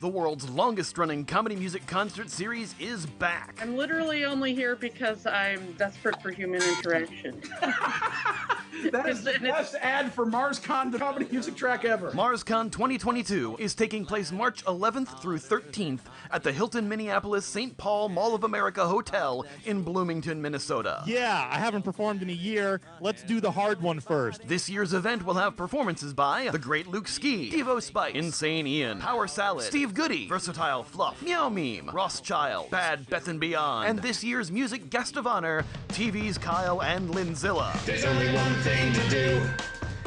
The world's longest-running comedy music concert series is back. I'm literally only here because I'm desperate for human interaction. That is the best ad for MarsCon, the comedy music track ever. MarsCon 2022 is taking place March 11th through 13th at the Hilton Minneapolis St. Paul Mall of America Hotel in Bloomington, Minnesota. Yeah, I haven't performed in a year. Let's do the hard one first. This year's event will have performances by The Great Luke Ski, Devo Spice, Insane Ian, Power Salad, Steve Goody, Versatile Fluff, Meow Meme, Ross Child, Bad Beth and Beyond, and this year's music guest of honor, TV's Kyle and Linzilla. There's only one thing to do.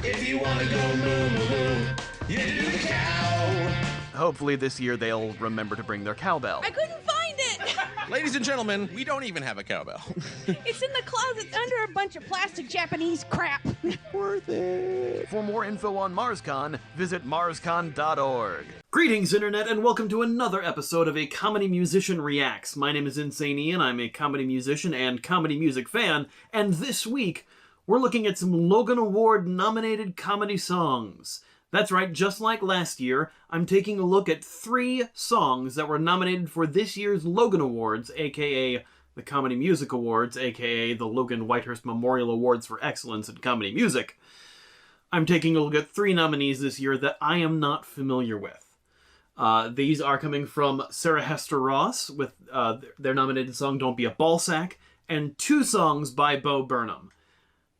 If you want to go moo moo moo, you do the cow. Hopefully this year they'll remember to bring their cowbell. I couldn't find it! Ladies and gentlemen, we don't even have a cowbell. It's in the closet under a bunch of plastic Japanese crap. Worth it. For more info on MarsCon, visit marscon.org. Greetings, Internet, and welcome to another episode of A Comedy Musician Reacts. My name is Insane Ian, I'm a comedy musician and comedy music fan, and this week, we're looking at some Logan Award-nominated comedy songs. That's right, just like last year, I'm taking a look at 3 songs that were nominated for this year's Logan Awards, aka the Comedy Music Awards, aka the Logan Whitehurst Memorial Awards for Excellence in Comedy Music. I'm taking a look at 3 nominees this year that I am not familiar with. These are coming from Sarah Hester Ross with their nominated song Don't Be A Ballsack, and 2 songs by Bo Burnham.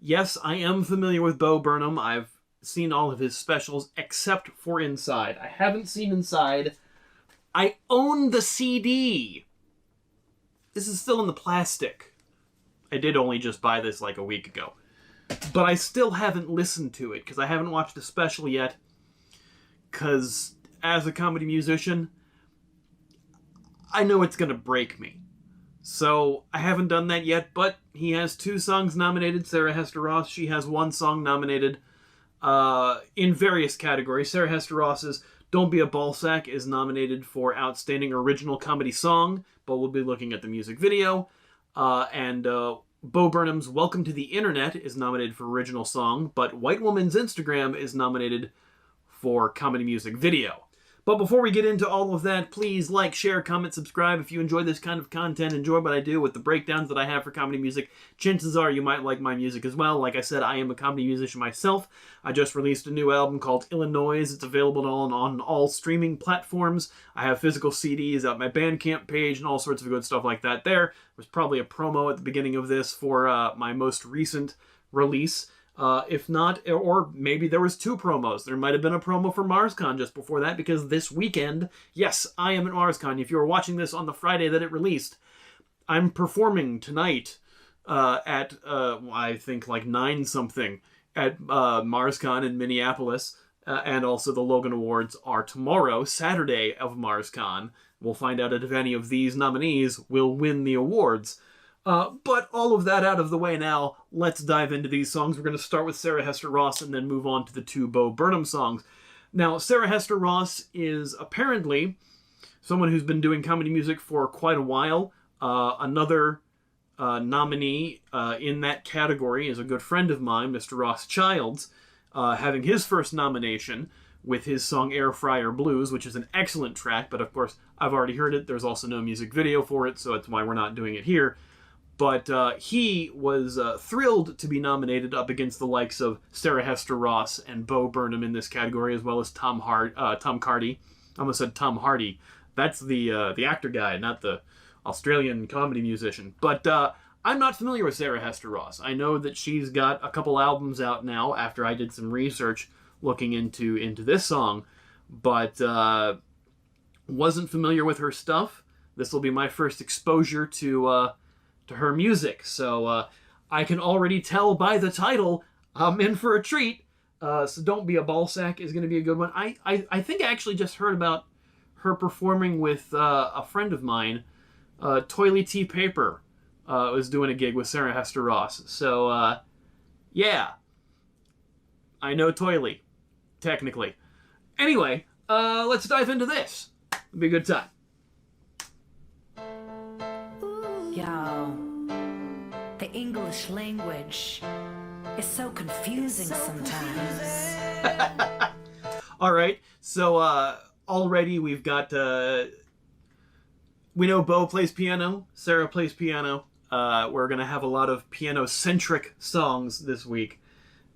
Yes, I am familiar with Bo Burnham. I've seen all of his specials except for Inside. I haven't seen Inside. I own the CD. This is still in the plastic. I did only just buy this like a week ago. But I still haven't listened to it because I haven't watched the special yet. Because as a comedy musician, I know it's going to break me. So I haven't done that yet, but he has 2 songs nominated. Sarah Hester Ross, she has 1 song nominated. In various categories. Sarah Hester Ross's Don't Be a Ballsack is nominated for Outstanding Original Comedy Song, but we'll be looking at the music video. And Bo Burnham's Welcome to the Internet is nominated for Original Song, but White Woman's Instagram is nominated for Comedy Music Video. But before we get into all of that, please like, share, comment, subscribe. If you enjoy this kind of content, enjoy what I do with the breakdowns that I have for comedy music, chances are you might like my music as well. Like I said, I am a comedy musician myself. I just released a new album called Illinois. It's available on all streaming platforms. I have physical CDs at my Bandcamp page and all sorts of good stuff like that there. There's probably a promo at the beginning of this for my most recent release. If not, or maybe there was 2 promos. There might have been a promo for MarsCon just before that, because this weekend, yes, I am at MarsCon. If you were watching this on the Friday that it released, I'm performing tonight at, I think, like 9-something at MarsCon in Minneapolis. And also the Logan Awards are tomorrow, Saturday of MarsCon. We'll find out if any of these nominees will win the awards. But all of that out of the way now, let's dive into these songs. We're going to start with Sarah Hester Ross and then move on to the 2 Bo Burnham songs. Now, Sarah Hester Ross is apparently someone who's been doing comedy music for quite a while. Another nominee in that category is a good friend of mine, Mr. Ross Childs, having his first nomination with his song Air Fryer Blues, which is an excellent track, but of course, I've already heard it. There's also no music video for it, so that's why we're not doing it here. But he was thrilled to be nominated up against the likes of Sarah Hester Ross and Bo Burnham in this category, as well as Tom Hardy. I almost said Tom Hardy. That's the actor guy, not the Australian comedy musician. But I'm not familiar with Sarah Hester Ross. I know that she's got a couple albums out now after I did some research looking into this song, but wasn't familiar with her stuff. This will be my first exposure to her music, so I can already tell by the title I'm in for a treat. So Don't Be a Ballsack is going to be a good one. I think I actually just heard about her performing with a friend of mine. Toilet Tea Paper was doing a gig with Sarah Hester Ross. So yeah, I know Toilet, technically. Anyway, let's dive into this. It'll be a good time. Yo, the English language is so confusing sometimes. All right, so already we've got... we know Bo plays piano. Sarah plays piano. We're going to have a lot of piano-centric songs this week.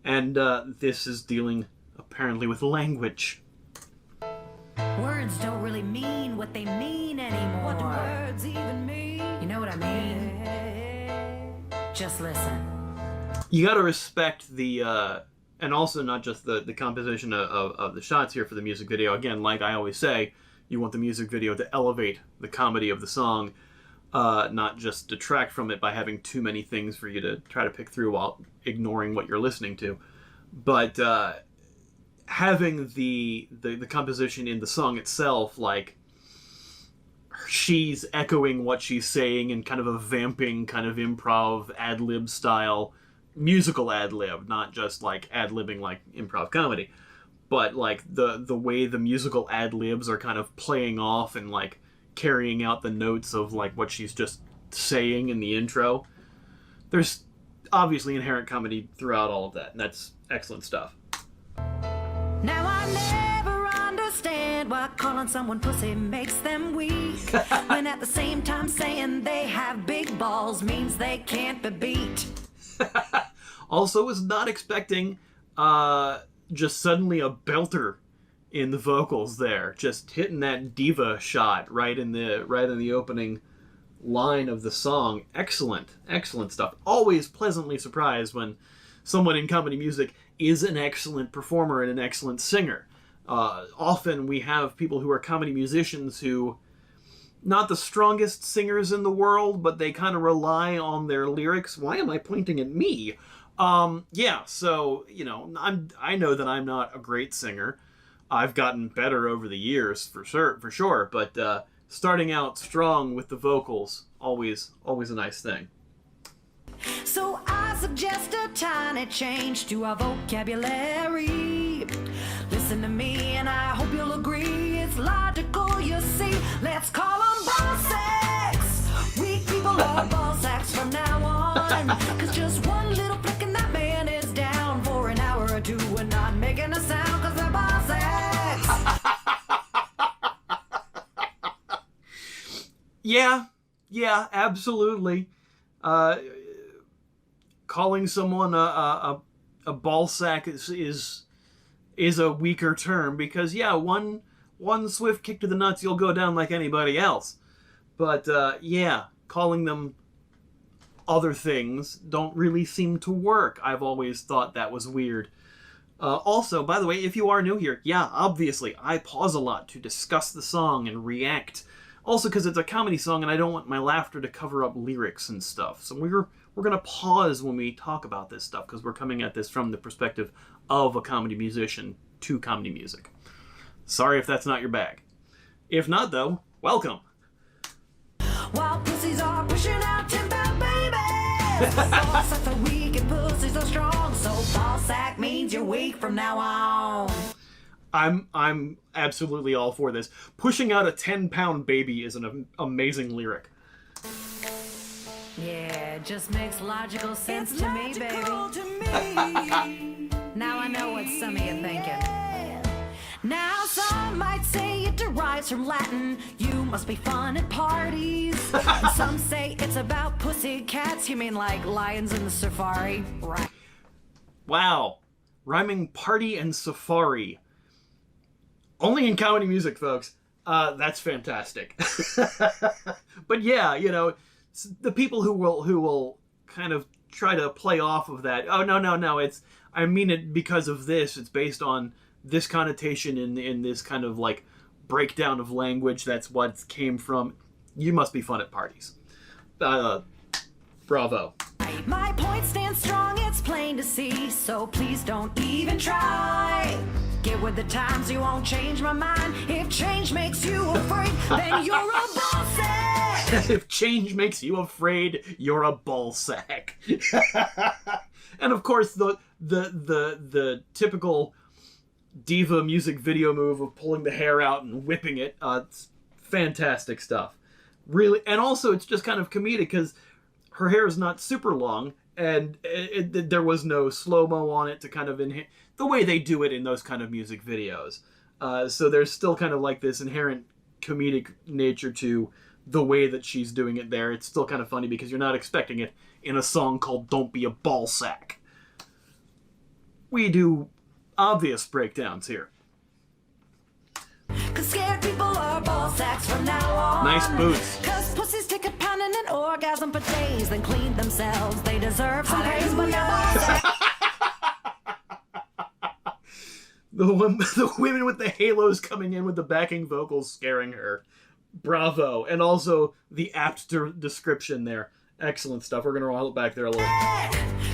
And this is dealing, apparently, with language. Words don't really mean what they mean anymore. What do words even mean? You know what I mean? Just listen. You gotta respect the, and also not just the composition of the shots here for the music video. Again, like I always say, you want the music video to elevate the comedy of the song, not just detract from it by having too many things for you to try to pick through while ignoring what you're listening to. But having the composition in the song itself, like she's echoing what she's saying in kind of a vamping, kind of improv ad-lib style, musical ad-lib, not just like ad-libbing like improv comedy, but like the way the musical ad-libs are kind of playing off and like carrying out the notes of like what she's just saying in the intro. There's obviously inherent comedy throughout all of that, and that's excellent stuff. Now I never understand why calling someone pussy makes them weak, when at the same time saying they have big balls means they can't be beat. Also was not expecting just suddenly a belter in the vocals there, just hitting that diva shot right in the opening line of the song. Excellent stuff. Always pleasantly surprised when someone in comedy music is an excellent performer and an excellent singer. Often we have people who are comedy musicians who, not the strongest singers in the world, but they kind of rely on their lyrics. Why am I pointing at me? So, you know, I know that I'm not a great singer. I've gotten better over the years, for sure, but starting out strong with the vocals, always a nice thing. So I suggest a tiny change to our vocabulary. Listen to me and I hope you'll agree. It's logical, you see. Let's call them ball sacks. Weak people are ball sacks from now on. Cause just one little flick and that man is down for an hour or two and not making a sound cause they're ball sacks. Yeah, absolutely. Calling someone a ball sack is a weaker term because one swift kick to the nuts you'll go down like anybody else. But calling them other things don't really seem to work. I've always thought that was weird. Also, by the way, if you are new here, obviously I pause a lot to discuss the song and react. Also, because it's a comedy song and I don't want my laughter to cover up lyrics and stuff. So we're going to pause when we talk about this stuff because we're coming at this from the perspective of a comedy musician to comedy music. Sorry if that's not your bag. If not, though, welcome. While pussies are pushing out 10-pound babies, ball sacks are weak and pussies are strong, so ball sack means you're weak from now on. I'm absolutely all for this. Pushing out a 10-pound baby is an amazing lyric. Yeah, it just makes logical sense to me, baby. Now I know what some of you thinking. Now some might say it derives from Latin. You must be fun at parties. And some say it's about pussy cats. You mean like lions in the safari, right? Wow. Rhyming party and safari. Only in comedy music, folks. That's fantastic. But yeah, you know, the people who will kind of try to play off of that. Oh, no. I mean it because of this. It's based on this connotation in this kind of like breakdown of language. That's what it came from. You must be fun at parties. Bravo. My point stands strong, it's plain to see, so please don't even try. Get with the times, you won't change my mind. If change makes you afraid, then you're a ball sack. If change makes you afraid, you're a ball sack. And of course, the typical diva music video move of pulling the hair out and whipping it. It's fantastic stuff. Really, and also it's just kind of comedic because her hair is not super long, and there was no slow-mo on it to kind of the way they do it in those kind of music videos. So there's still kind of like this inherent comedic nature to the way that she's doing it there. It's still kind of funny because you're not expecting it in a song called Don't Be a Ballsack. We do obvious breakdowns here. 'Cause scared people are ball sacks from now on. Nice boots. 'Cause pussies take a pound and an orgasm for days, then clean themselves. They deserve some praise, but they're ball sacks. The women with the halos coming in with the backing vocals scaring her. Bravo. And also the apt description there. Excellent stuff. We're going to roll it back there a little.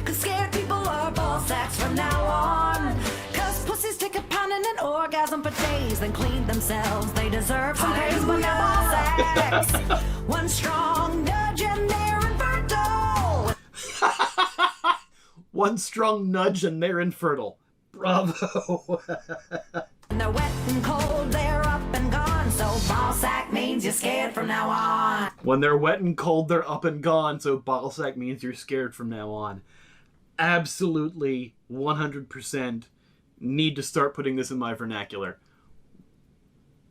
'Cause scared people are ball sacks from now on. 'Cause pussies take a pound and an orgasm for days, then clean themselves. They deserve some praise, but they're ball sacks. One strong nudge and they're infertile. One strong nudge and they're infertile. Bravo. When they're wet and cold, they're up and gone. So ball sack means you're scared from now on. When they're wet and cold, they're up and gone. So ballsack means you're scared from now on. Absolutely 100% need to start putting this in my vernacular.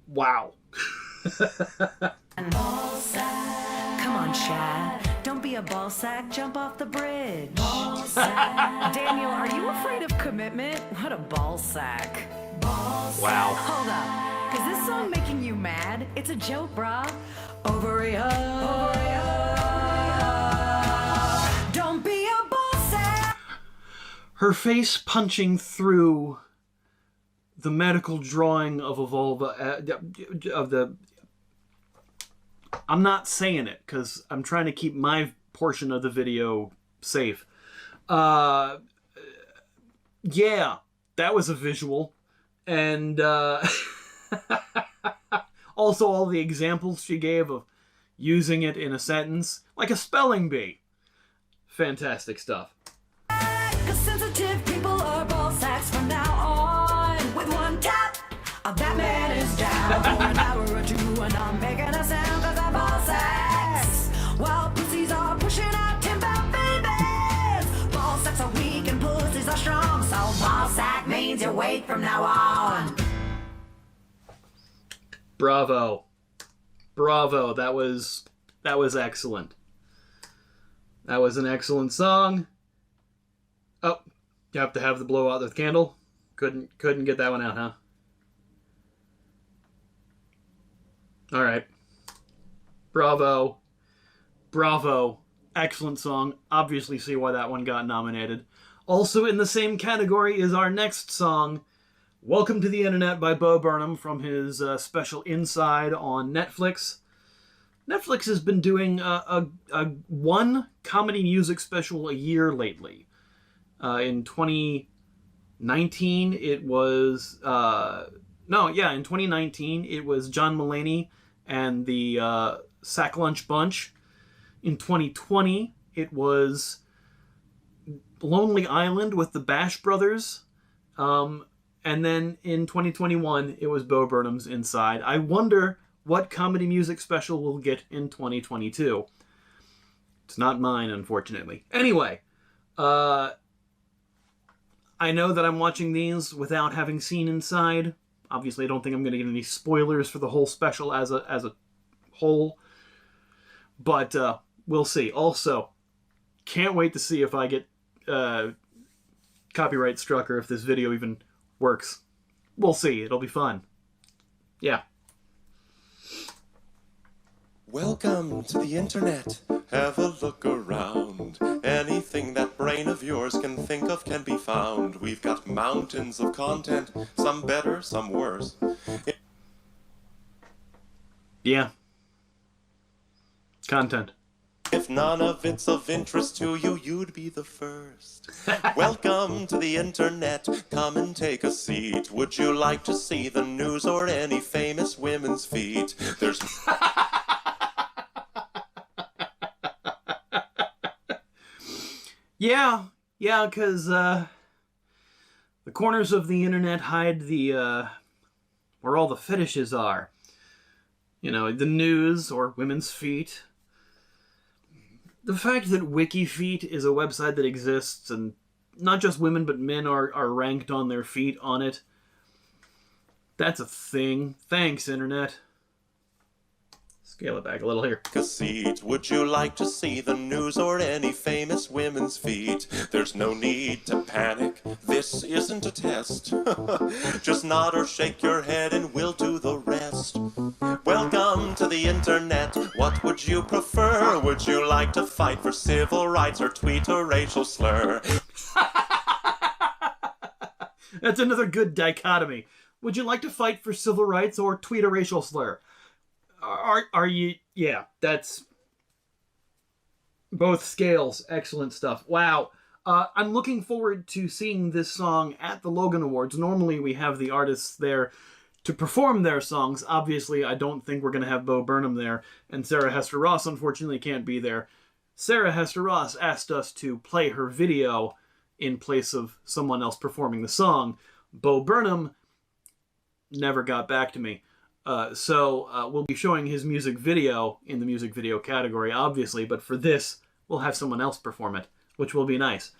Wow. Ball sack. Come on, Chad. Don't be a ball sack. Jump off the bridge. Ball sack. Daniel, are you afraid of commitment? What a ball sack. Ball sack. Wow. Hold up. Is this song making you mad? It's a joke, brah. Overreact. Don't be a ball sack. Her face punching through the medical drawing of the... I'm not saying it because I'm trying to keep my portion of the video safe. Yeah, that was a visual. And also all the examples she gave of using it in a sentence, like a spelling bee. Fantastic stuff. 'Cause sensitive people are ball sacks from now on. With one tap, that man is down for an hour or two, and I'm making a sound 'cause I'm ball sacks. While pussies are pushing out timber babies. Ball sacks are weak and pussies are strong, so ball sack means you wait from now on. Bravo. Bravo. That was excellent. That was an excellent song. Oh, you have to have the blow out the candle. Couldn't get that one out, huh? All right. Bravo. Bravo. Excellent song. Obviously see why that one got nominated. Also in the same category is our next song, Welcome to the Internet by Bo Burnham from his special Inside on Netflix. Netflix has been doing a one comedy music special a year lately. In 2019, it was... in 2019, it was John Mulaney and the Sack Lunch Bunch. In 2020, it was Lonely Island with the Bash Brothers. And then in 2021, it was Bo Burnham's Inside. I wonder what comedy music special we'll get in 2022. It's not mine, unfortunately. Anyway, I know that I'm watching these without having seen Inside. Obviously, I don't think I'm going to get any spoilers for the whole special as a whole. But we'll see. Also, can't wait to see if I get copyright struck or if this video even works. We'll see. It'll be fun. Yeah. Welcome to the internet. Have a look around. Anything that brain of yours can think of can be found. We've got mountains of content, some better, some worse. Yeah. Content. If none of it's of interest to you, you'd be the first. Welcome to the internet. Come and take a seat. Would you like to see the news or any famous women's feet? There's... Yeah, because the corners of the internet hide the where all the fetishes are. You know, the news or women's feet. The fact that WikiFeet is a website that exists and not just women but men are ranked on their feet on it. That's a thing. Thanks, Internet. Scale it back a little here. A seat. Would you like to see the news or any famous women's feet? There's no need to panic. This isn't a test. Just nod or shake your head and we'll do the rest. Welcome to the internet. What would you prefer? Would you like to fight for civil rights or tweet a racial slur? That's another good dichotomy. Would you like to fight for civil rights or tweet a racial slur? Are you... Yeah, that's... Both scales. Excellent stuff. Wow. I'm looking forward to seeing this song at the Logan Awards. Normally we have the artists there to perform their songs. Obviously, I don't think we're going to have Bo Burnham there, and Sarah Hester Ross unfortunately can't be there. Sarah Hester Ross asked us to play her video in place of someone else performing the song. Bo Burnham never got back to me. So we'll be showing his music video in the music video category, obviously, but for this, we'll have someone else perform it, which will be nice.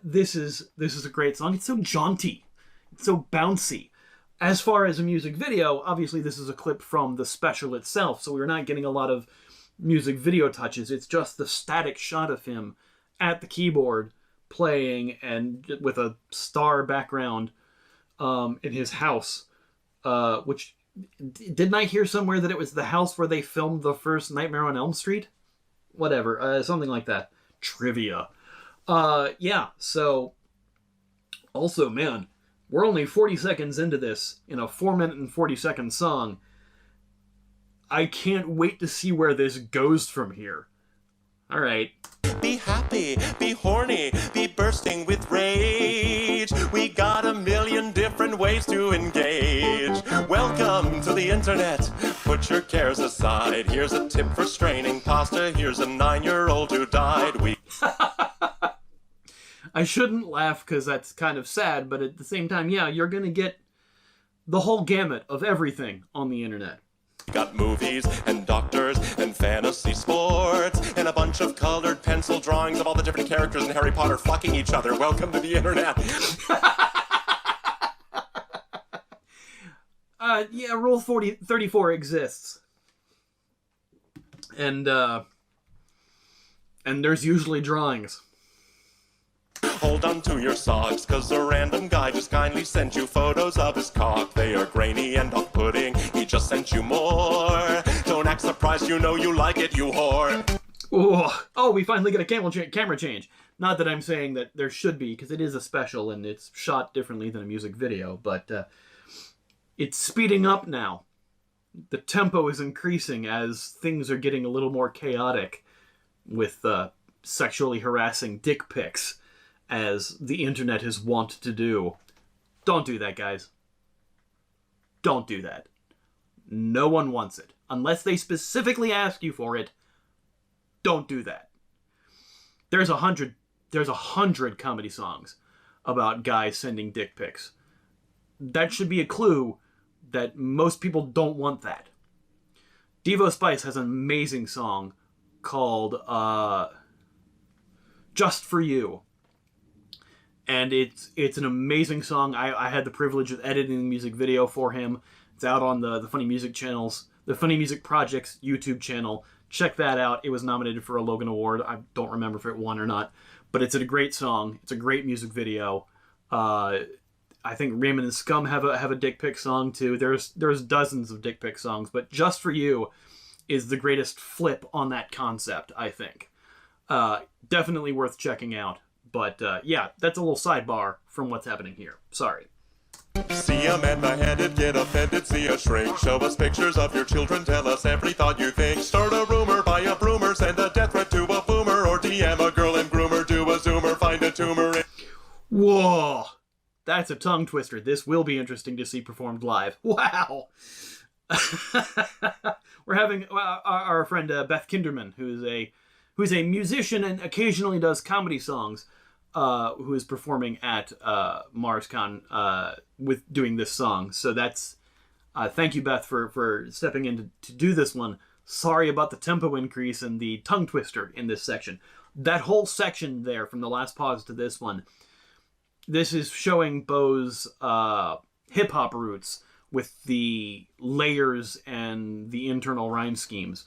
This is a great song. It's so jaunty. It's so bouncy. As far as a music video, obviously this is a clip from the special itself, so we're not getting a lot of music video touches. It's just the static shot of him at the keyboard playing and with a star background in his house, which... Didn't I hear somewhere that it was the house where they filmed the first Nightmare on Elm Street? Whatever, something like that. Trivia. Yeah, so... Also, man, we're only 40 seconds into this, in a 4-minute and 40-second song. I can't wait to see where this goes from here. Alright. Be happy, be horny, be bursting with rage. We got a million different ways to engage. Welcome to the internet. Put your cares aside. Here's a tip for straining pasta. Here's a 9-year-old who died. I shouldn't laugh because that's kind of sad, but at the same time, yeah, you're going to get the whole gamut of everything on the internet. Got movies and doctors and fantasy sports and a bunch of colored pencil drawings of all the different characters in Harry Potter fucking each other. Welcome to the internet. Yeah, Rule 34 exists. And there's usually drawings. Hold on to your socks, cause a random guy just kindly sent you photos of his cock. They are grainy and off-putting, he just sent you more. Don't act surprised, you know you like it, you whore. Ooh. Oh, we finally get a camera change. Not that I'm saying that there should be, because it is a special and it's shot differently than a music video, but it's speeding up now. The tempo is increasing as things are getting a little more chaotic with sexually harassing dick pics, as the internet is wont to do. Don't do that, guys. Don't do that. No one wants it. Unless they specifically ask you for it, don't do that. There's 100 comedy songs about guys sending dick pics. That should be a clue that most people don't want that. Devo Spice has an amazing song called Just For You. And it's an amazing song. I had the privilege of editing the music video for him. It's out on the Funny Music channels, the Funny Music Project's YouTube channel. Check that out. It was nominated for a Logan Award. I don't remember if it won or not. But it's a great song. It's a great music video. I think Raymond and Scum have a dick pic song too. There's dozens of dick pic songs, but Just For You is the greatest flip on that concept, I think. Definitely worth checking out. But, yeah, that's a little sidebar from what's happening here. Sorry. See a man beheaded, get offended, see a shrink. Show us pictures of your children, tell us every thought you think. Start a rumor, buy a broomer, send a death threat to a boomer, or DM a girl and groomer, do a zoomer, find a tumor. Whoa! That's a tongue twister. This will be interesting to see performed live. Wow! We're having our friend Beth Kinderman, who's a musician and occasionally does comedy songs, who is performing at MarsCon with doing this song. So that's thank you, Beth, for stepping in to do this one. Sorry about the tempo increase and the tongue twister in this section. That whole section there, from the last pause to this one, this is showing Bo's hip-hop roots, with the layers and the internal rhyme schemes.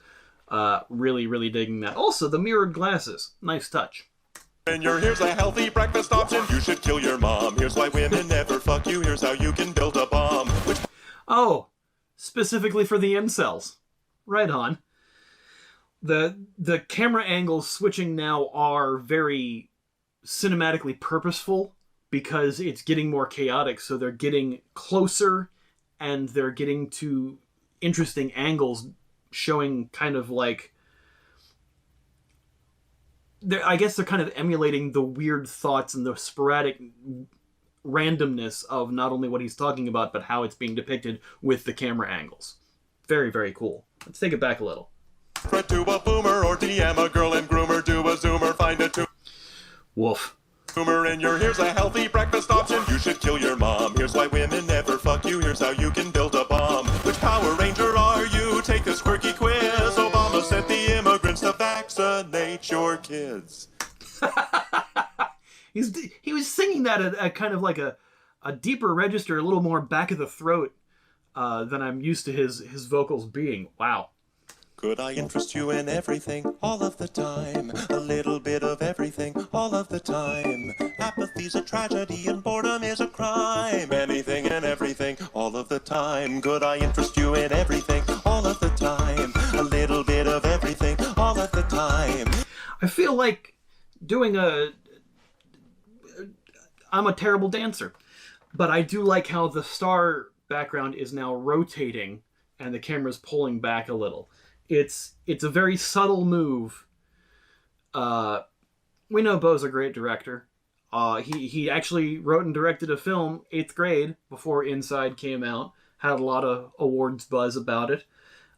Really, really digging that. Also, the mirrored glasses. Nice touch. Here's a healthy breakfast option. You should kill your mom. Here's why women never fuck you. Here's how you can build a bomb. Oh, specifically for the incels. Right on. The camera angles switching now are very cinematically purposeful because it's getting more chaotic, so they're getting closer and they're getting to interesting angles, showing kind of like... I guess they're kind of emulating the weird thoughts and the sporadic randomness of not only what he's talking about, but how it's being depicted with the camera angles. Very, very cool. Let's take it back a little. Fret to a boomer or DM a girl and groomer, do a zoomer, find a Woof. tumor in your... Here's a healthy breakfast option. You should kill your mom. Here's why women never fuck you. Here's how you can build a bomb. Which Power Ranger are you? Take this quirky quiz. Obama sent the immigrants to vaccinate your kids. He was singing that at kind of like a deeper register, a little more back of the throat than I'm used to his vocals being. Wow. Could I interest you in everything, all of the time? A little bit of everything, all of the time. Apathy's a tragedy and boredom is a crime. Anything and everything, all of the time. Could I interest you in everything, all of the time? A little bit of everything, all of the time. I feel like doing I'm a terrible dancer, but I do like how the star background is now rotating and the camera's pulling back a little. It's a very subtle move. We know Bo's a great director. He actually wrote and directed a film, 8th Grade, before Inside came out. Had a lot of awards buzz about it.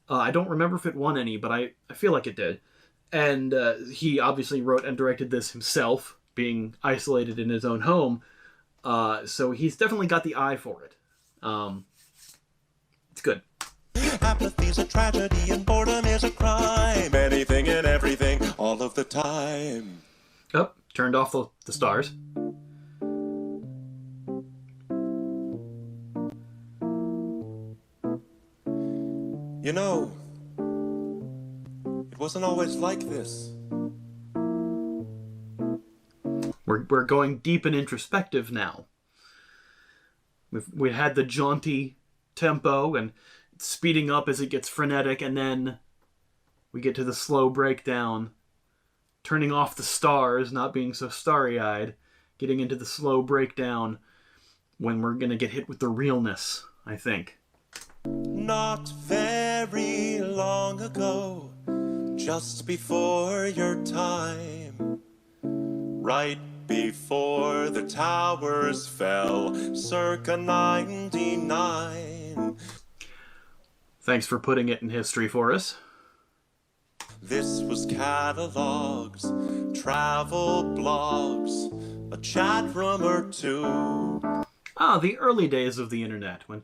I don't remember if it won any, but I feel like it did. And he obviously wrote and directed this himself, being isolated in his own home. So he's definitely got the eye for it. It's good. Apathy's a tragedy and boredom is a crime. Anything and everything, all of the time. Oh, turned off the stars. You know, it wasn't always like this. We're going deep and introspective now. We had the jaunty tempo and speeding up as it gets frenetic, and then we get to the slow breakdown, turning off the stars, not being so starry-eyed, getting into the slow breakdown when we're going to get hit with the realness, I think. Not very long ago, just before your time, right before the towers fell, circa 99. Thanks for putting it in history for us. This was catalogs, travel blogs, a chat room or two. The early days of the internet, when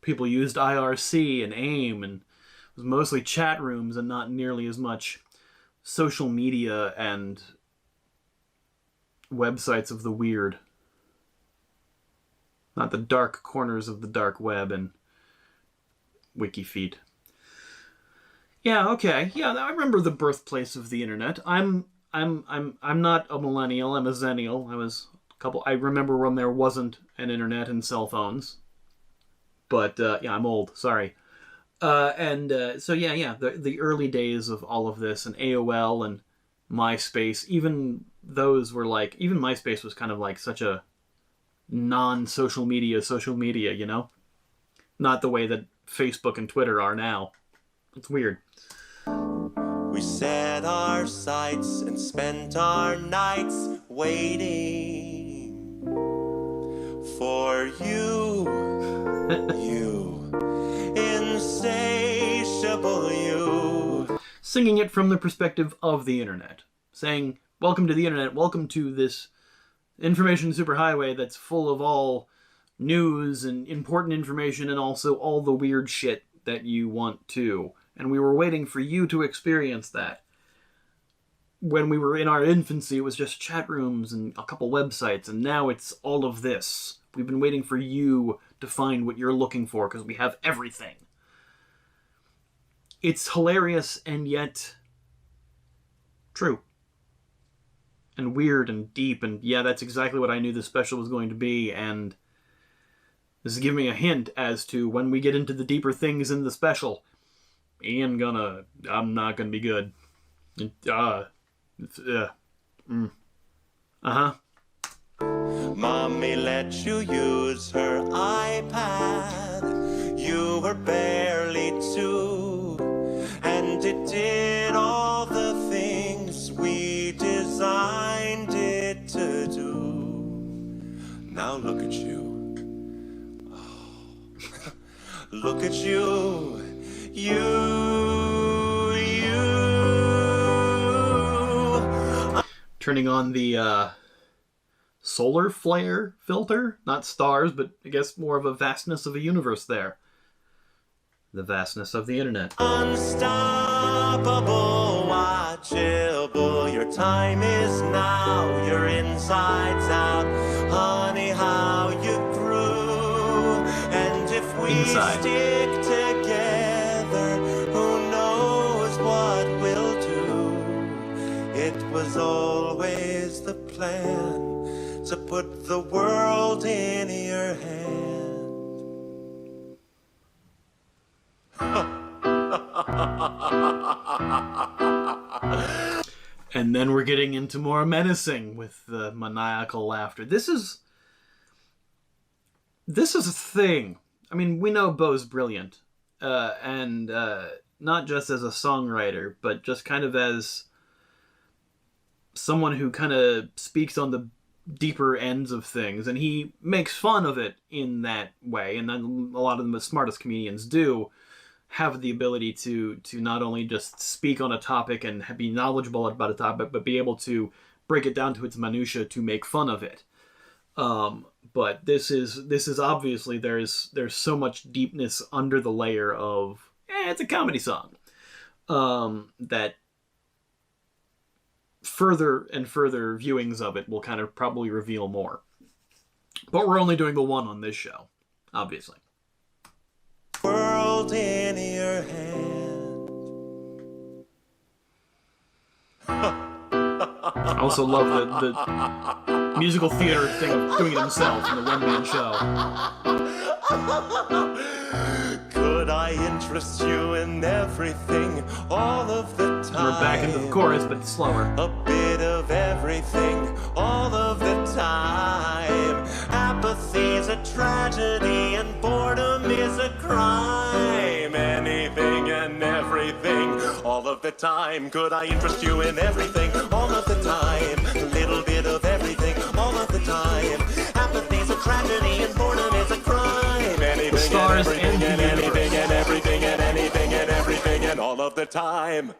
people used IRC and AIM, and it was mostly chat rooms and not nearly as much social media and websites of the weird. Not the dark corners of the dark web and WikiFeet. Yeah, okay. Yeah, I remember the birthplace of the internet. I'm not a millennial, I'm a zennial. I remember when there wasn't an internet and cell phones. But yeah, I'm old, sorry. So the early days of all of this, and AOL and MySpace, even those were like, even MySpace was kind of like such a non-social media, you know? Not the way that Facebook and Twitter are now. It's weird. We set our sights and spent our nights waiting for you, you, insatiable you. Singing it from the perspective of the internet. Saying, welcome to the internet, welcome to this information superhighway that's full of all news and important information and also all the weird shit that you want to. And we were waiting for you to experience that. When we were in our infancy, it was just chat rooms and a couple websites, and now it's all of this. We've been waiting for you to find what you're looking for because we have everything. It's hilarious and yet true. And weird and deep, and yeah, that's exactly what I knew this special was going to be, and this is giving me a hint as to when we get into the deeper things in the special, I'm not gonna be good. Mommy let you use her iPad. You were barely 2, and it did all the things we designed it to do. Now look at you. Oh. Look at you. Turning on the solar flare filter. Not stars, but I guess more of a vastness of a universe there. The vastness of the internet. Unstoppable, watchable, your time is now, your insides out, honey, how you grew, and if we stick together, who knows what we'll do. It was always the plan to put the world in your hand. And then we're getting into more menacing with the maniacal laughter. This is a thing. I mean, we know Bo's brilliant, and not just as a songwriter, but just kind of as someone who kind of speaks on the deeper ends of things, and he makes fun of it in that way. And then a lot of the smartest comedians do have the ability to not only just speak on a topic and be knowledgeable about a topic, but be able to break it down to its minutia to make fun of it. But this is obviously there's so much deepness under the layer of it's a comedy song, that further and further viewings of it will kind of probably reveal more. But we're only doing the one on this show, obviously. World in your hand. I also love the musical theater thing of doing it himself in the one-man show. Could I interest you in everything all of the time? We're back into the chorus, but slower. A bit of everything all of the time. Apathy's a tragedy and boredom is a crime. Anything and everything all of the time. Could I interest you in everything all of the time? A little bit of everything all of the time. Apathy's a tragedy and boredom is a crime. Anything The stars and everything and the and anything universe. and everything and anything and everything and all of the time.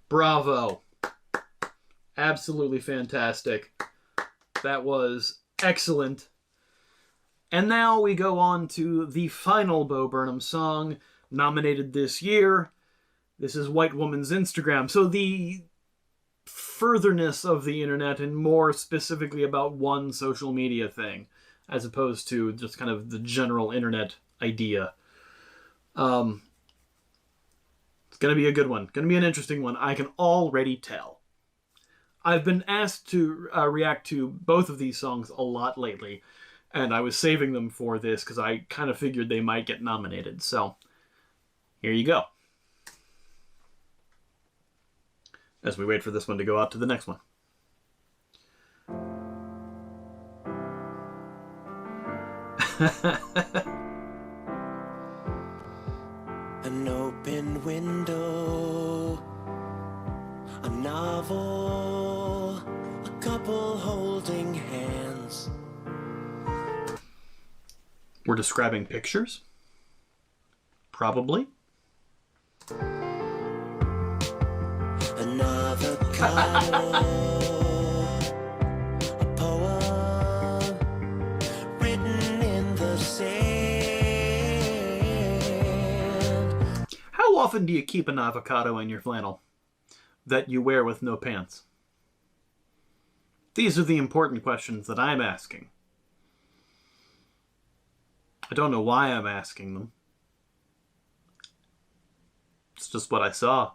Bravo. Absolutely fantastic. That was excellent. And now we go on to the final Bo Burnham song nominated this year. This is White Woman's Instagram. So the furtherness of the internet, and more specifically about one social media thing, as opposed to just kind of the general internet idea. It's going to be a good one. Going to be an interesting one. I can already tell. I've been asked to react to both of these songs a lot lately, and I was saving them for this because I kind of figured they might get nominated. So, here you go. As we wait for this one to go out to the next one. An open window, a novel, a couple holding hands. We're describing pictures? Probably. An avocado, a poem written in the sand. How often do you keep an avocado in your flannel that you wear with no pants? These are the important questions that I'm asking. I don't know why I'm asking them. It's just what I saw.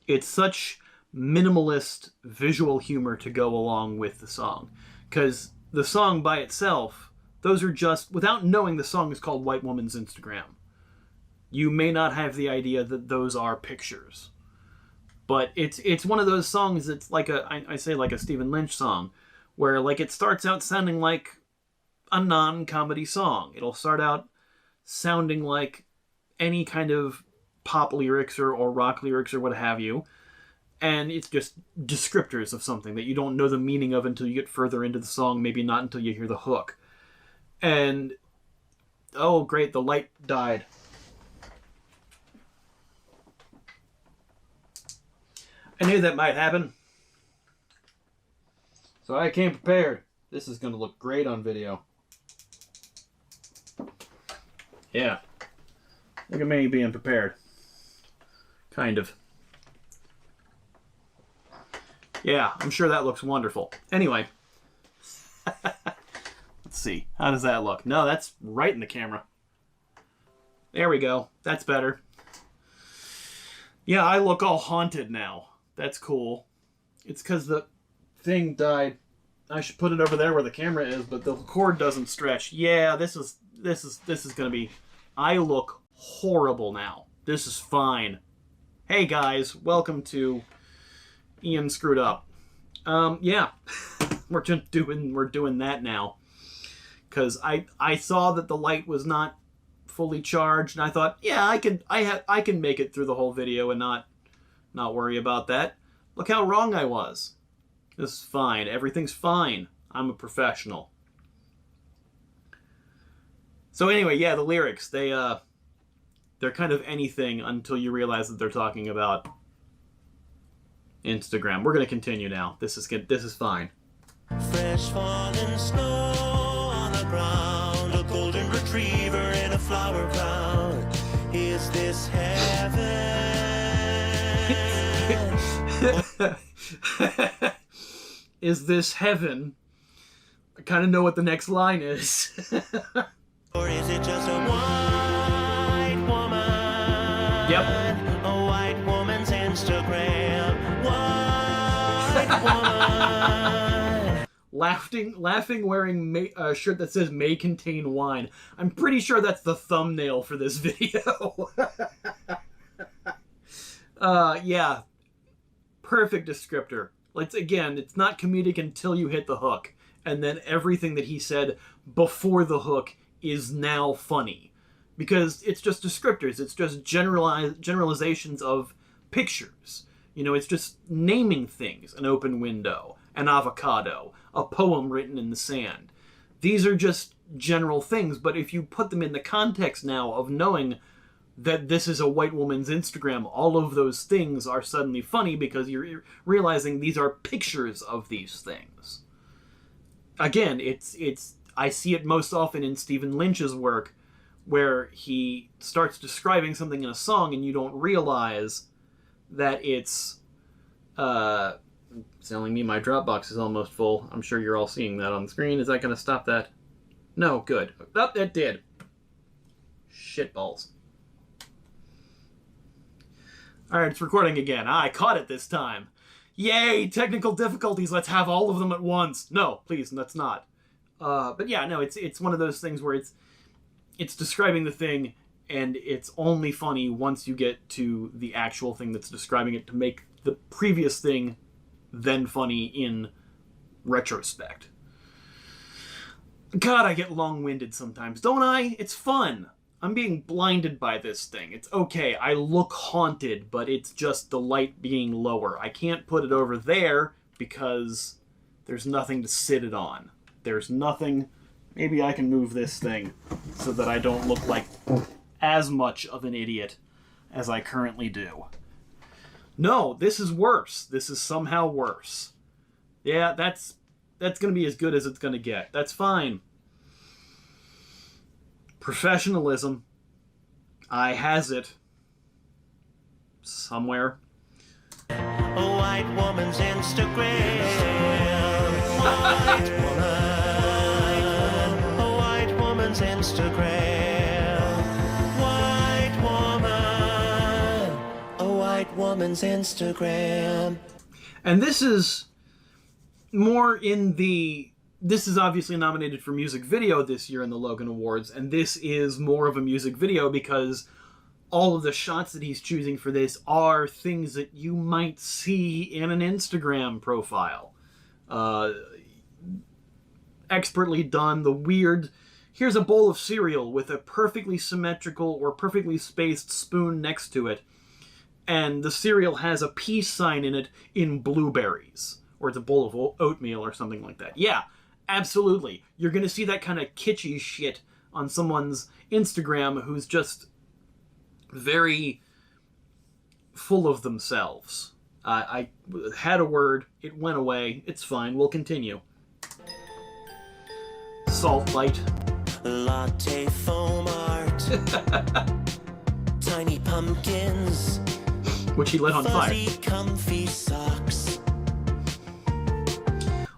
It's such minimalist visual humor to go along with the song. Because the song by itself, those are just, without knowing the song is called White Woman's Instagram, you may not have the idea that those are pictures. But it's one of those songs that's like I say like a Stephen Lynch song, where like it starts out sounding like a non-comedy song. It'll start out sounding like any kind of pop lyrics or rock lyrics or what have you. And it's just descriptors of something that you don't know the meaning of until you get further into the song, maybe not until you hear the hook. And, oh great, the light died. I knew that might happen. So I came prepared. This is going to look great on video. Yeah. Look at me being prepared. Kind of. Yeah, I'm sure that looks wonderful. Anyway. Let's see. How does that look? No, that's right in the camera. There we go. That's better. Yeah, I look all haunted now. That's cool. It's because the thing died. I should put it over there where the camera is, but the cord doesn't stretch. Yeah, this is gonna be... I look horrible now. This is fine. Hey guys, welcome to Ian Screwed Up. Yeah, we're doing that now. Because I saw that the light was not fully charged, and I thought, yeah, I can make it through the whole video and not worry about that. Look how wrong I was. This is fine. Everything's fine. I'm a professional. So anyway, yeah, the lyrics, they're kind of anything until you realize that they're talking about Instagram. We're going to continue now. This is good. This is fine. Fresh fallen snow on the ground, a golden retriever in a flower crown. Is this heaven? Is this heaven? I kind of know what the next line is. Or is it just a white woman? Yep. A white woman's Instagram. White woman. Laughing wearing a shirt that says may contain wine. I'm pretty sure that's the thumbnail for this video. Yeah. Perfect descriptor. It's not comedic until you hit the hook. And then everything that he said before the hook is now funny. Because it's just descriptors. It's just generalizations of pictures. You know, it's just naming things. An open window. An avocado. A poem written in the sand. These are just general things, but if you put them in the context now of knowing that this is a white woman's Instagram, all of those things are suddenly funny because you're realizing these are pictures of these things. Again, I see it most often in Stephen Lynch's work, where he starts describing something in a song and you don't realize that it's telling me my Dropbox is almost full. I'm sure you're all seeing that on the screen. Is that going to stop that? No, good. Oh, that did. Shitballs. Alright, it's recording again. I caught it this time. Yay, technical difficulties. Let's have all of them at once. No, please, let's not. But yeah, no, it's one of those things where it's describing the thing, and it's only funny once you get to the actual thing that's describing it to make the previous thing then funny in retrospect. God, I get long-winded sometimes, don't I? It's fun. I'm being blinded by this thing. It's okay, I look haunted, but it's just the light being lower. I can't put it over there because there's nothing to sit it on. There's nothing... Maybe I can move this thing so that I don't look like as much of an idiot as I currently do. No, this is worse. This is somehow worse. Yeah, that's going to be as good as it's going to get. That's fine. Professionalism. I has it. Somewhere. A white woman's Instagram. White woman. woman's Instagram. White woman. A white woman's Instagram. And this is more in the... This is obviously nominated for music video this year in the Logan Awards, and this is more of a music video because all of the shots that he's choosing for this are things that you might see in an Instagram profile. Expertly done, the weird... Here's a bowl of cereal with a perfectly symmetrical or perfectly spaced spoon next to it, and the cereal has a peace sign in it in blueberries. Or it's a bowl of oatmeal or something like that. Yeah, absolutely. You're going to see that kind of kitschy shit on someone's Instagram who's just very full of themselves. I had a word. It went away. It's fine. We'll continue. Salt light. Latte foam art. Tiny pumpkins. Which he lit on fire. Fuzzy comfy socks.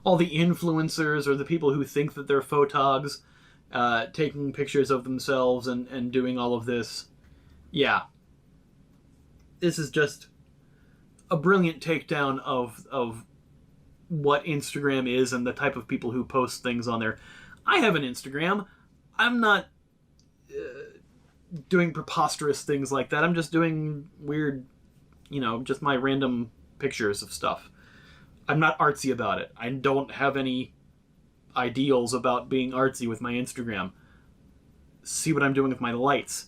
All the influencers or the people who think that they're photogs, taking pictures of themselves and doing all of this. Yeah. This is just a brilliant takedown of what Instagram is and the type of people who post things on there. I have an Instagram. I'm not doing preposterous things like that. I'm just doing weird, just my random pictures of stuff. I'm not artsy about it. I don't have any ideals about being artsy with my Instagram. See what I'm doing with my lights.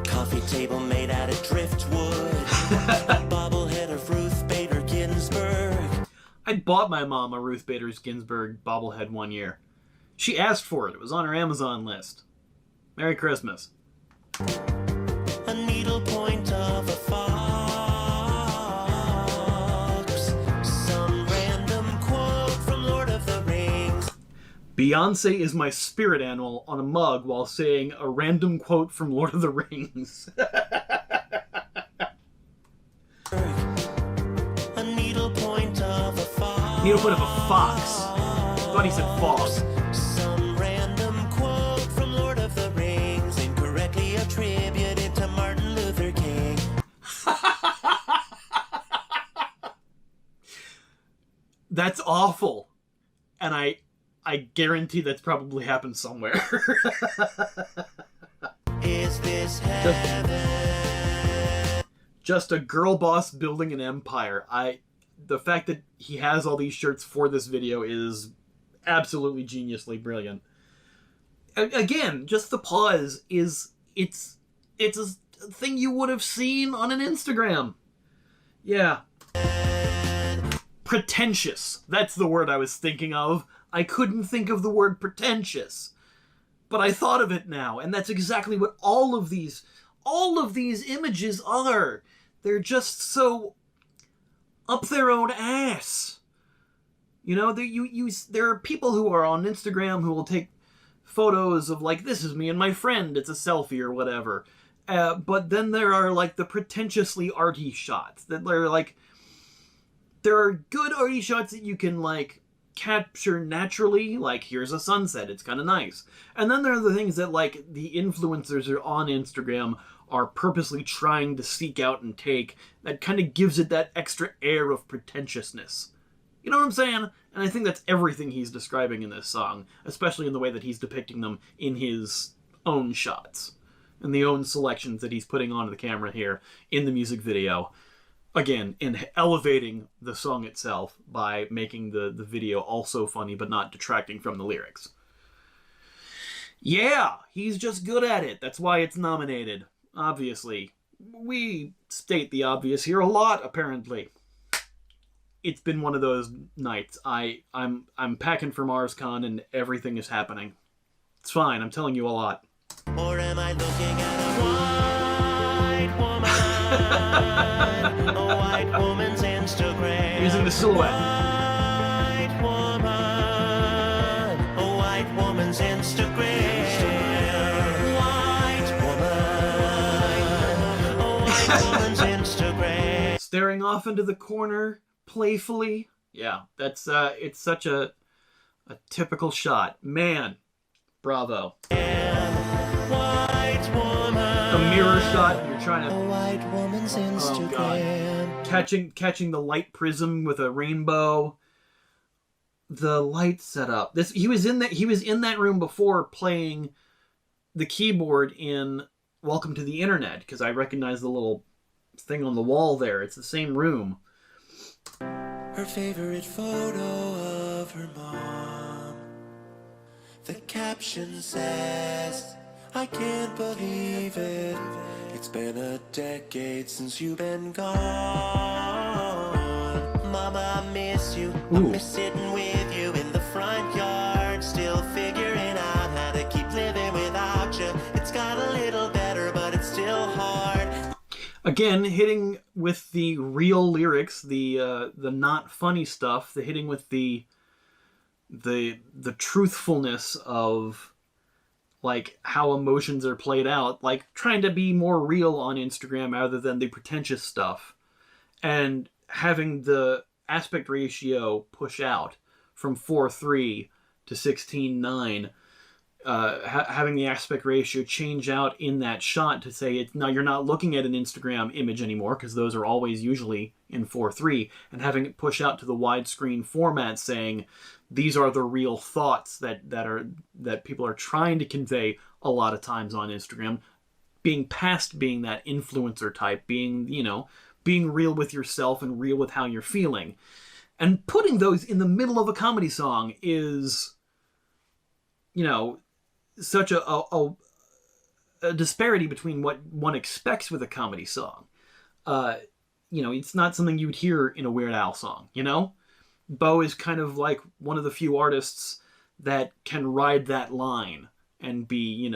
Coffee table made out of driftwood. A bobblehead of Ruth Bader Ginsburg. I bought my mom a Ruth Bader Ginsburg bobblehead one year. She asked for it. It was on her Amazon list. Merry Christmas. A needlepoint of a fox. Some random quote from Lord of the Rings. Beyonce is my spirit animal on a mug while saying a random quote from Lord of the Rings. A needlepoint of a fox. Needlepoint of a fox. I thought he said fog. Some random quote from Lord of the Rings, incorrectly attributed to Martin Luther King. That's awful. And I guarantee that's probably happened somewhere. Is this heaven? Just a girl boss building an empire. The fact that he has all these shirts for this video is absolutely geniusly brilliant. Again, just the pause it's a thing you would have seen on an Instagram. Yeah. Pretentious. That's the word I was thinking of. I couldn't think of the word pretentious. But I thought of it now, and that's exactly what all of these images are. They're just so up their own ass. There are people who are on Instagram who will take photos of, like, this is me and my friend, it's a selfie or whatever. But then there are, like, the pretentiously arty shots. That they're, like, there are good arty shots that you can, like, capture naturally, like, here's a sunset, it's kind of nice. And then there are the things that, like, the influencers are on Instagram are purposely trying to seek out and take, that kind of gives it that extra air of pretentiousness. You know what I'm saying? And I think that's everything he's describing in this song, especially in the way that he's depicting them in his own shots, and the own selections that he's putting onto the camera here in the music video. Again, in elevating the song itself by making the video also funny but not detracting from the lyrics. Yeah, he's just good at it. That's why it's nominated. Obviously. We state the obvious here a lot, apparently. It's been one of those nights. I'm packing for MarsCon and everything is happening. It's fine, I'm telling you a lot. Or am I looking at a white woman? A white woman's Instagram. Using the silhouette. White woman. A white woman's Instagram. White woman. A white woman's Instagram. Staring off into the corner playfully. Yeah, that's it's such a A typical shot. Man, bravo. White woman. A mirror shot, you're trying to... A white woman's Instagram. Oh, God. Catching the light prism with a rainbow. The light setup. He was in that room before playing the keyboard in Welcome to the Internet, because I recognize the little thing on the wall there. It's the same room. Her favorite photo of her mom. The caption says, I can't believe it. It's been a decade since you've been gone. Mama, I miss you. I miss sitting with you in the front yard, still figuring out how to keep living without you. It's got a little better, but it's still hard. Again, hitting with the real lyrics, the not funny stuff, the hitting with the truthfulness of like how emotions are played out, like trying to be more real on Instagram rather than the pretentious stuff, and having the aspect ratio push out from 4:3 to 16:9. Having the aspect ratio change out in that shot to say now you're not looking at an Instagram image anymore, because those are always usually in 4:3, and having it push out to the widescreen format saying these are the real thoughts that people are trying to convey a lot of times on Instagram, being past being that influencer type, being real with yourself and real with how you're feeling. And putting those in the middle of a comedy song is, such a disparity between what one expects with a comedy song. It's not something you'd hear in a Weird Al song, Bo is kind of like one of the few artists that can ride that line and be,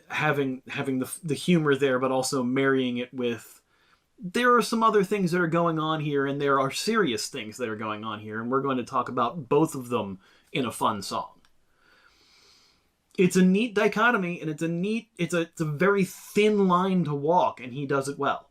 having the humor there, but also marrying it with, there are some other things that are going on here, and there are serious things that are going on here, and we're going to talk about both of them in a fun song. It's a neat dichotomy, and it's a very thin line to walk, and he does it well.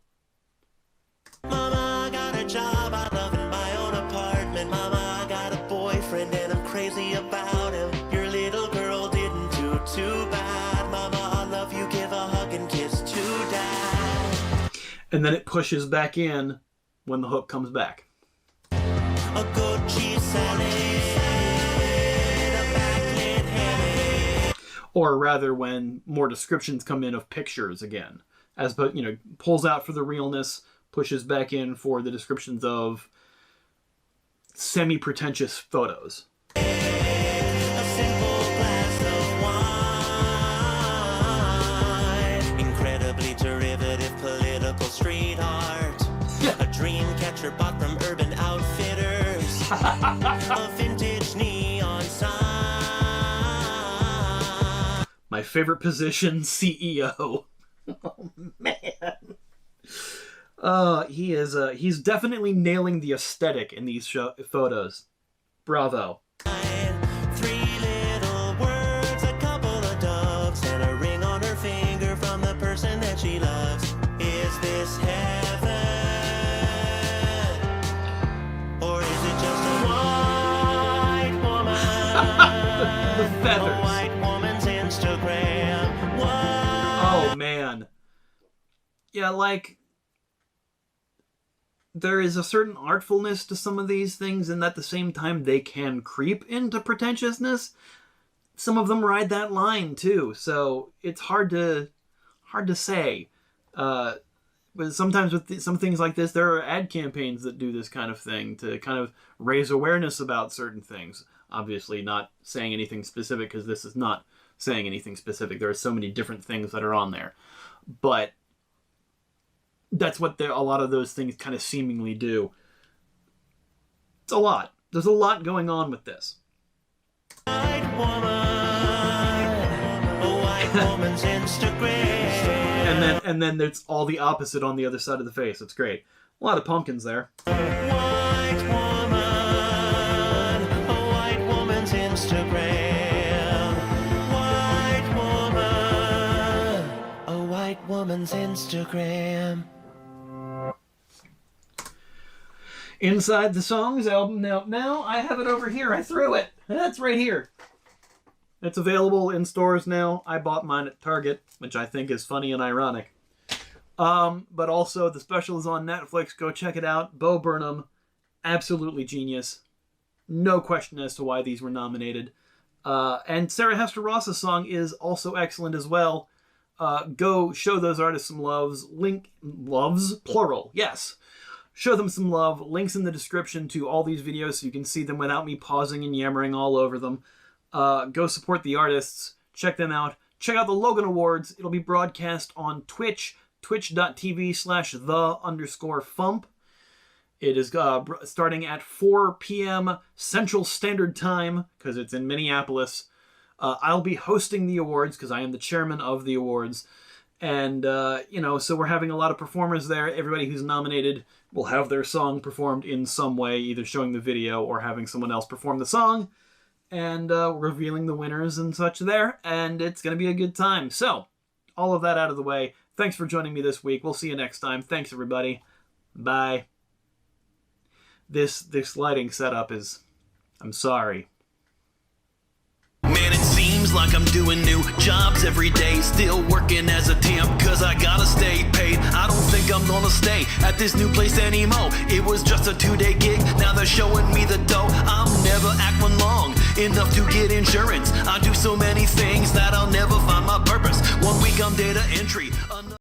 Mama, I got a job, I love in my own apartment. Mama, I got a boyfriend and I'm crazy about him. Your little girl didn't do too bad. Mama, I love you, give a hug and kiss to dad. And then it pushes back in when the hook comes back. A good cheese salad, a backlit ham. Or rather, when more descriptions come in of pictures again, pulls out for the realness, pushes back in for the descriptions of semi-pretentious photos. A simple glass of wine, incredibly derivative political street art. A dream catcher bought from Urban Outfitters. A vintage neon sign. My favorite position, CEO. Oh, man. He's definitely nailing the aesthetic in these photos. Bravo. 3 little words, a couple of doves, and a ring on her finger from the person that she loves. Is this heaven? Or is it just a white woman? The feathers. A white woman's Instagram. Oh, man. Yeah, there is a certain artfulness to some of these things, and at the same time they can creep into pretentiousness. Some of them ride that line too, so it's hard to say. But sometimes with some things like this, there are ad campaigns that do this kind of thing to kind of raise awareness about certain things. Obviously not saying anything specific, because this is not saying anything specific. There are so many different things that are on there. But that's what a lot of those things kind of seemingly do. It's a lot. There's a lot going on with this. White woman, a white woman's Instagram. And then there's all the opposite on the other side of the face. It's great. A lot of pumpkins there. White woman, a white woman's Instagram. White woman, a white woman's Instagram. Inside the Songs album. Now I have it over here. I threw it. That's right here. It's available in stores now. I bought mine at Target, which I think is funny and ironic. But also, the special is on Netflix. Go check it out. Bo Burnham, absolutely genius. No question as to why these were nominated. And Sarah Hester Ross's song is also excellent as well. Go show those artists some loves. Loves, plural, yes. Show them some love. Links in the description to all these videos so you can see them without me pausing and yammering all over them. Go support the artists. Check them out. Check out the Logan Awards. It'll be broadcast on Twitch, twitch.tv/the_fump. It is starting at 4 p.m. Central Standard Time, because it's in Minneapolis. I'll be hosting the awards, because I am the chairman of the awards. And, so we're having a lot of performers there. Everybody who's nominated will have their song performed in some way, either showing the video or having someone else perform the song. And revealing the winners and such there. And it's going to be a good time. So, all of that out of the way. Thanks for joining me this week. We'll see you next time. Thanks, everybody. Bye. This lighting setup is... I'm sorry. Man, it seems like I'm doing new jobs every day. Still working as a temp, cause I gotta stay paid. I don't think I'm gonna stay at this new place anymore. It was just a 2-day gig, now they're showing me the dough. I'll never act one long enough to get insurance. I do so many things that I'll never find my purpose. One week I'm data entry,